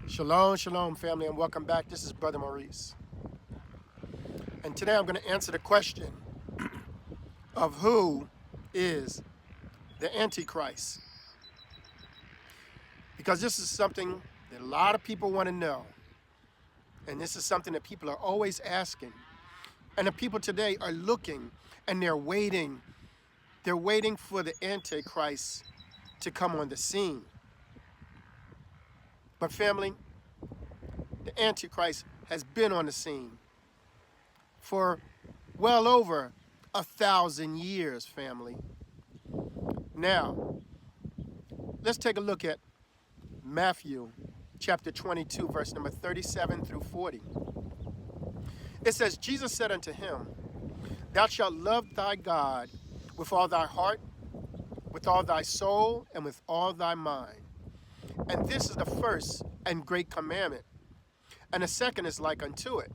Shalom, shalom, family, and welcome back. This is Brother Maurice. And today I'm going to answer the question of who is the Antichrist. Because this is something that a lot of people want to know. And this is something that people are always asking. And the people today are looking and they're waiting. They're waiting for the Antichrist to come on the scene. But family, the Antichrist has been on the scene for well over 1,000 years, family. Now, let's take a look at Matthew chapter 22, verse number 37 through 40. It says, Jesus said unto him, Thou shalt love thy God with all thy heart, with all thy soul, and with all thy mind. And this is the first and great commandment. And the second is like unto it.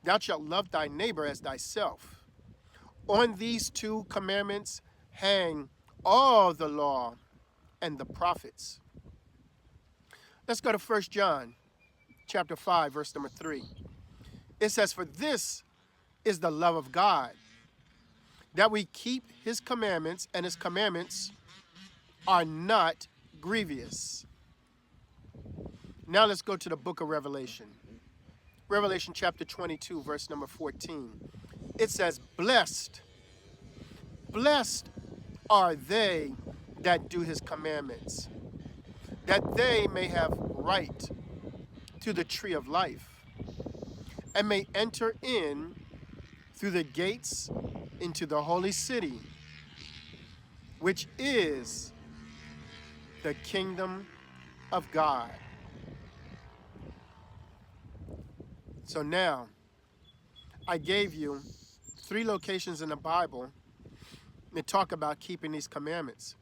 Thou shalt love thy neighbor as thyself. On these two commandments hang all the law and the prophets. Let's go to 1 John chapter 5, verse number 3. It says, For this is the love of God, that we keep his commandments, and his commandments are not grievous. Now let's go to the book of Revelation. Revelation chapter 22, verse number 14. It says, Blessed are they that do his commandments, that they may have right to the tree of life, and may enter in through the gates into the holy city, which is the kingdom of God. So now, I gave you 3 locations in the Bible that talk about keeping these commandments.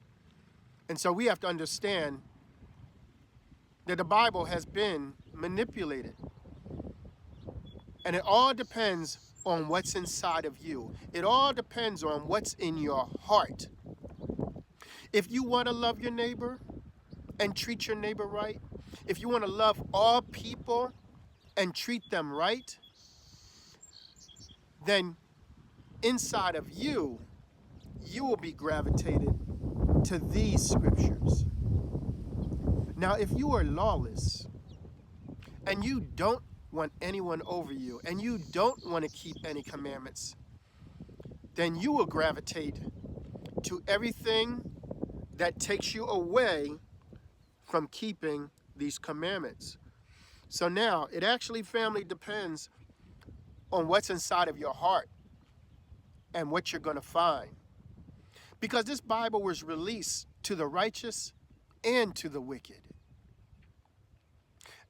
And so we have to understand that the Bible has been manipulated. And it all depends on what's inside of you. It all depends on what's in your heart. If you want to love your neighbor and treat your neighbor right, if you want to love all people and treat them right, then inside of you, you will be gravitated to these scriptures. Now, if you are lawless and you don't want anyone over you and you don't want to keep any commandments, then you will gravitate to everything that takes you away from keeping these commandments. So now, it actually, family, depends on what's inside of your heart and what you're going to find. Because this Bible was released to the righteous and to the wicked.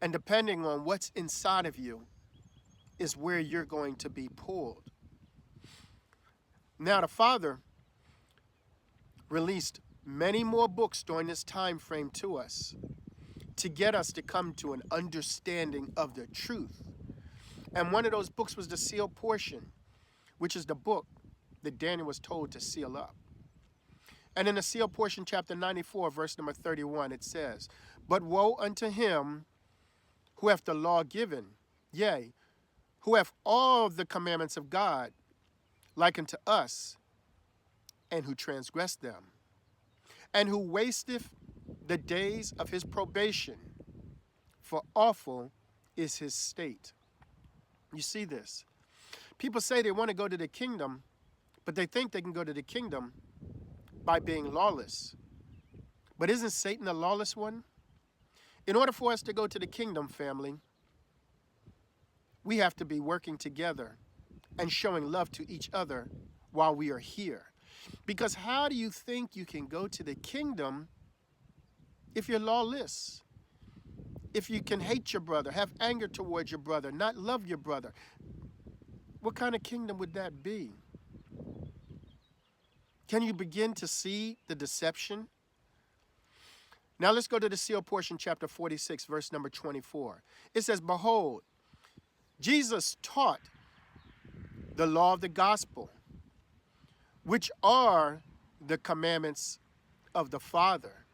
And depending on what's inside of you is where you're going to be pulled. Now, the Father released many more books during this time frame to us to get us to come to an understanding of the truth. And one of those books was the sealed portion, which is the book that Daniel was told to seal up. And in the sealed portion, chapter 94, verse number 31, it says, But woe unto him who hath the law given, yea, who hath all the commandments of God, like unto us, and who transgress them, and who wasteth the days of his probation, for awful is his state. You see this? People say they want to go to the kingdom, but they think they can go to the kingdom by being lawless. But isn't Satan the lawless one? In order for us to go to the kingdom, family, we have to be working together and showing love to each other while we are here. Because how do you think you can go to the kingdom if you're lawless? If you can hate your brother, have anger towards your brother, not love your brother, what kind of kingdom would that be? Can you begin to see the deception? Now let's go to the sealed portion, chapter 46, verse number 24. It says, Behold, Jesus taught the law of the gospel, which are the commandments of the Father,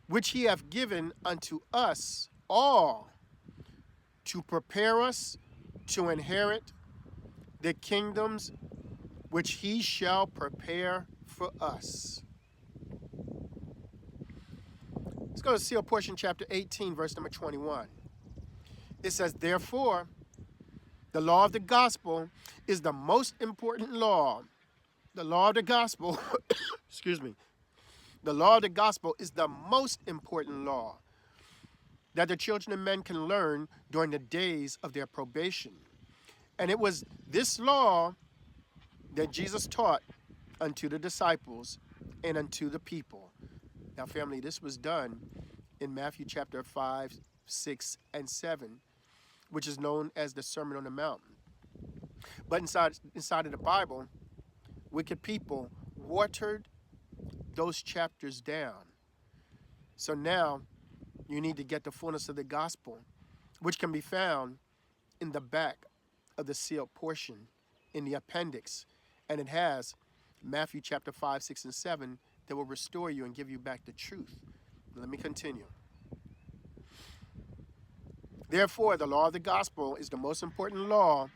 which he hath given unto us all to prepare us to inherit the kingdoms which he shall prepare for us. Let's go to Seal portion, chapter 18, verse number 21. It says, therefore, the law of the gospel is the most important law. The law of the gospel, excuse me, the law of the gospel is the most important law that the children of men can learn during the days of their probation. And it was this law that Jesus taught unto the disciples and unto the people. Now, family, this was done in Matthew chapter 5, 6, and 7, which is known as the Sermon on the Mount. But inside of the Bible, wicked people watered those chapters down. So now you need to get the fullness of the gospel, which can be found in the back of the sealed portion in the appendix. And it has Matthew chapter 5, 6, and 7 that will restore you and give you back the truth. Let me continue. Therefore, the law of the gospel is the most important law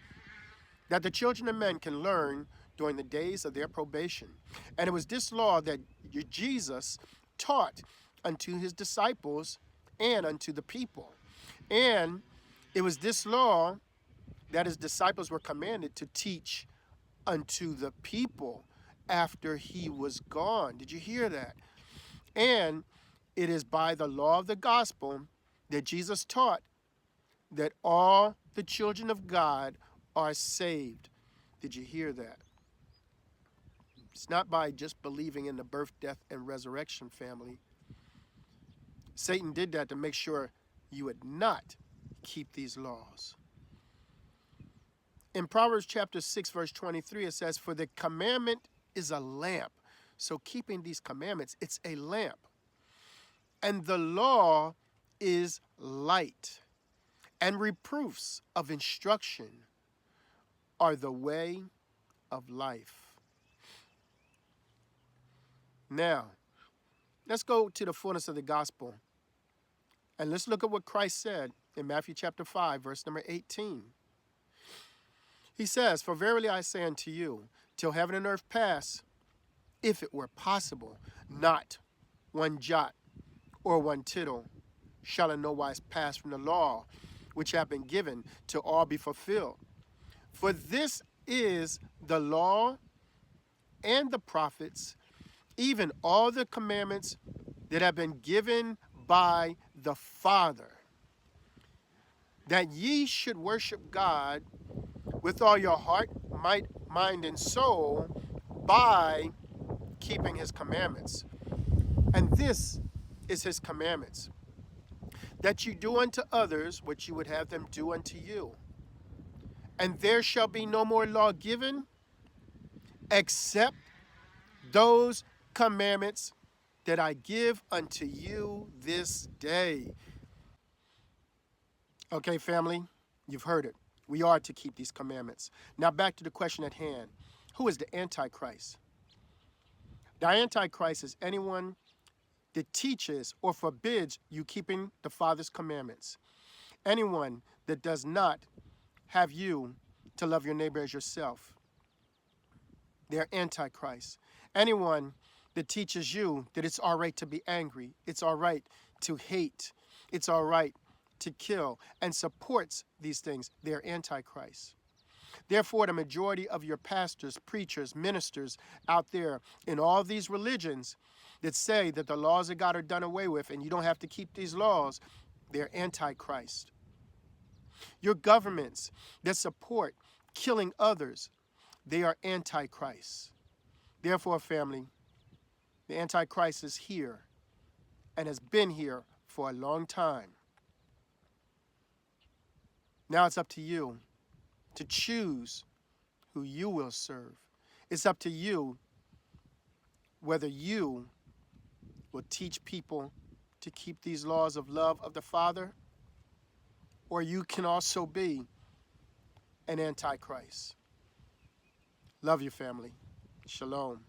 that the children of men can learn during the days of their probation. And it was this law that Jesus taught unto his disciples and unto the people. And it was this law that his disciples were commanded to teach unto the people after he was gone. Did you hear that? And it is by the law of the gospel that Jesus taught that all the children of God are saved. Did you hear that? It's not by just believing in the birth, death, and resurrection, family. Satan did that to make sure you would not keep these laws. In Proverbs chapter 6, verse 23, it says, for the commandment is a lamp. So keeping these commandments, it's a lamp. And the law is light. And reproofs of instruction are the way of life. Now, let's go to the fullness of the gospel. And let's look at what Christ said in Matthew chapter 5, verse number 18. He says, for verily I say unto you, till heaven and earth pass, if it were possible, not one jot or one tittle shall in no wise pass from the law, which have been given to all be fulfilled. For this is the law and the prophets, even all the commandments that have been given by the Father, that ye should worship God with all your heart, might, mind, and soul by keeping his commandments. And this is his commandments, that you do unto others what you would have them do unto you. And there shall be no more law given except those commandments that I give unto you this day. Okay, family, you've heard it. We are to keep these commandments. Now back to the question at hand. Who is the Antichrist? The Antichrist is anyone that teaches or forbids you keeping the Father's commandments. Anyone that does not have you to love your neighbor as yourself. They're Antichrist. Anyone that teaches you that it's all right to be angry, it's all right to hate, it's all right to kill, and supports these things, they're Antichrist. Therefore, the majority of your pastors, preachers, ministers out there in all these religions that say that the laws of God are done away with and you don't have to keep these laws, they're Antichrist. Your governments that support killing others, they are Antichrist. Therefore, family, the Antichrist is here and has been here for a long time. Now it's up to you to choose who you will serve. It's up to you whether you will teach people to keep these laws of love of the Father, or you can also be an Antichrist. Love you, family. Shalom.